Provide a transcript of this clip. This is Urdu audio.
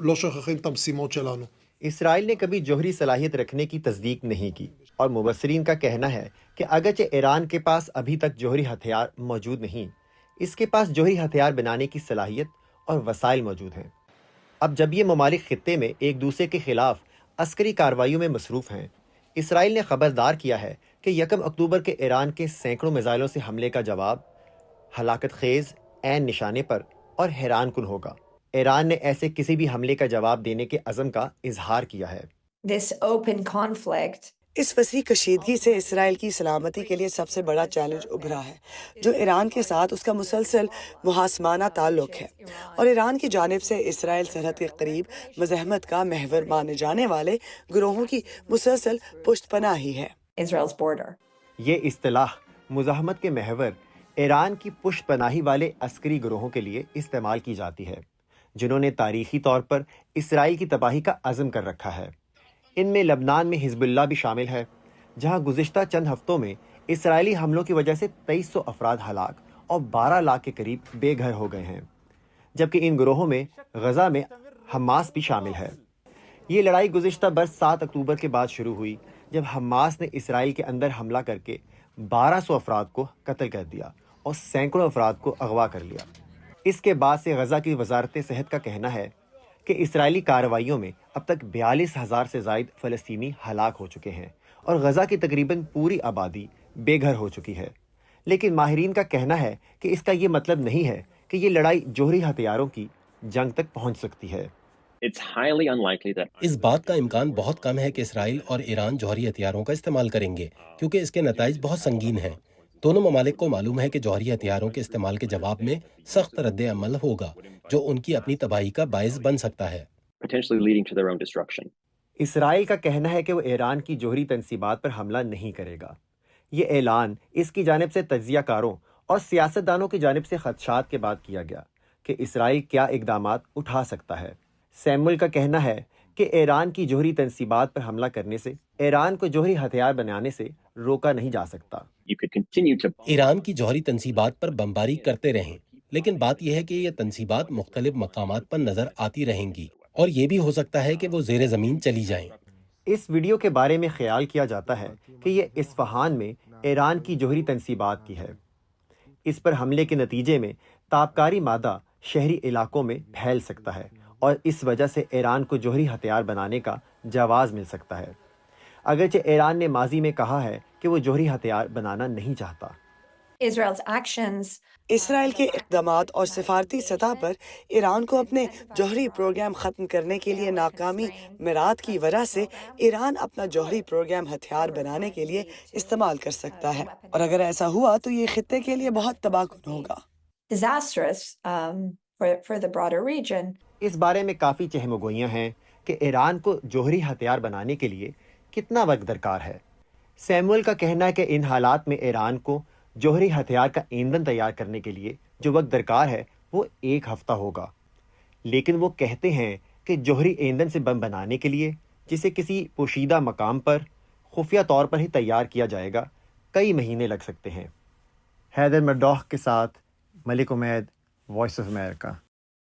לא שוכחים את המשימות שלנו. اسرائیل نے کبھی جوہری صلاحیت رکھنے کی تصدیق نہیں کی، اور مبصرین کا کہنا ہے کہ اگرچہ ایران کے پاس ابھی تک جوہری ہتھیار موجود نہیں، اس کے پاس جوہری ہتھیار بنانے کی صلاحیت اور وسائل موجود ہیں۔ اب جب یہ ممالک خطے میں ایک دوسرے کے خلاف عسکری کارروائیوں میں مصروف ہیں، اسرائیل نے خبردار کیا ہے کہ 1 اکتوبر کے ایران کے سینکڑوں میزائلوں سے حملے کا جواب ہلاکت خیز، عین نشانے پر اور حیران کن ہوگا۔ ایران نے ایسے کسی بھی حملے کا جواب دینے کے عزم کا اظہار کیا ہے۔ This open conflict اس وسیع کشیدگی سے اسرائیل کی سلامتی کے لیے سب سے بڑا چیلنج ابھرا ہے، جو ایران کے ساتھ اس کا مسلسل محاسمانہ تعلق ہے، اور ایران کی جانب سے اسرائیل سرحد کے قریب مزاحمت کا محور مانے جانے والے گروہوں کی مسلسل پشت پناہی ہے۔ Israel's border. یہ اصطلاح مزاحمت کے محور ایران کی پشت پناہی والے عسکری گروہوں کے لیے استعمال کی جاتی ہے، جنہوں نے تاریخی طور پر اسرائیل کی تباہی کا عزم کر رکھا ہے۔ ان میں لبنان میں حزب اللہ بھی شامل ہے، جہاں گزشتہ چند ہفتوں میں اسرائیلی حملوں کی وجہ سے 2300 افراد ہلاک اور 12 لاکھ کے قریب بے گھر ہو گئے ہیں، جبکہ ان گروہوں میں غزہ میں حماس بھی شامل ہے۔ یہ لڑائی گزشتہ برس 7 اکتوبر کے بعد شروع ہوئی، جب حماس نے اسرائیل کے اندر حملہ کر کے 1200 افراد کو قتل کر دیا اور سینکڑوں افراد کو اغوا کر لیا۔ اس کے بعد سے غزہ کی وزارت صحت کا کہنا ہے کہ اسرائیلی کارروائیوں میں اب تک 42,000 سے زائد فلسطینی ہلاک ہو چکے ہیں اور غزہ کی تقریباً پوری آبادی بے گھر ہو چکی ہے۔ لیکن ماہرین کا کہنا ہے کہ اس کا یہ مطلب نہیں ہے کہ یہ لڑائی جوہری ہتھیاروں کی جنگ تک پہنچ سکتی ہے۔ اس بات کا امکان بہت کم ہے کہ اسرائیل اور ایران جوہری ہتھیاروں کا استعمال کریں گے، کیونکہ اس کے نتائج بہت سنگین ہیں۔ دونوں ممالک کو معلوم ہے کہ جوہری ہتھیاروں کے استعمال کے جواب میں سخت رد عمل ہوگا، جو ان کی اپنی تباہی کا باعث بن سکتا ہے۔ اسرائیل کا کہنا ہے کہ وہ ایران کی جوہری تنصیبات پر حملہ نہیں کرے گا۔ یہ اعلان اس کی جانب سے تجزیہ کاروں اور سیاستدانوں کی جانب سے خدشات کے بعد کیا گیا کہ اسرائیل کیا اقدامات اٹھا سکتا ہے۔ سیمول کا کہنا ہے کہ ایران کی جوہری تنصیبات پر حملہ کرنے سے ایران کو جوہری ہتھیار بنانے سے روکا نہیں جا سکتا۔ ایران کی جوہری تنصیبات پر بمباری کرتے رہیں، لیکن بات یہ ہے کہ یہ تنصیبات مختلف مقامات پر نظر آتی رہیں گی، اور یہ بھی ہو سکتا ہے کہ وہ زیر زمین چلی جائیں۔ اس ویڈیو کے بارے میں خیال کیا جاتا ہے کہ یہ اصفہان میں ایران کی جوہری تنصیبات کی ہے۔ اس پر حملے کے نتیجے میں تابکاری مادہ شہری علاقوں میں پھیل سکتا ہے، اور اس وجہ سے ایران کو جوہری ہتھیار بنانے کا جواز مل سکتا ہے، اگرچہ ایران نے ماضی میں کہا ہے کہ وہ جوہری ہتھیار بنانا نہیں چاہتا۔ Israel's actions اسرائیل کے اقدامات اور سفارتی سطح پر ایران کو اپنے جوہری پروگرام ختم کرنے کے لیے ناکامی مراد کی وجہ سے ایران اپنا جوہری پروگرام ہتھیار بنانے کے لیے استعمال کر سکتا ہے، اور اگر ایسا ہوا تو یہ خطے کے لیے بہت تباہ کن ہوگا۔ disastrous for the broader region. اس بارے میں کافی چہم و گوئیاں ہیں کہ ایران کو جوہری ہتھیار بنانے کے لیے کتنا وقت درکار ہے۔ سیمول کا کہنا ہے کہ ان حالات میں ایران کو جوہری ہتھیار کا ایندھن تیار کرنے کے لیے جو وقت درکار ہے وہ 1 ہفتہ ہوگا، لیکن وہ کہتے ہیں کہ جوہری ایندھن سے بم بنانے کے لیے، جسے کسی پوشیدہ مقام پر خفیہ طور پر ہی تیار کیا جائے گا، کئی مہینے لگ سکتے ہیں۔ حیدر مردوح کے ساتھ ملک عمید، وائس آف امریکہ۔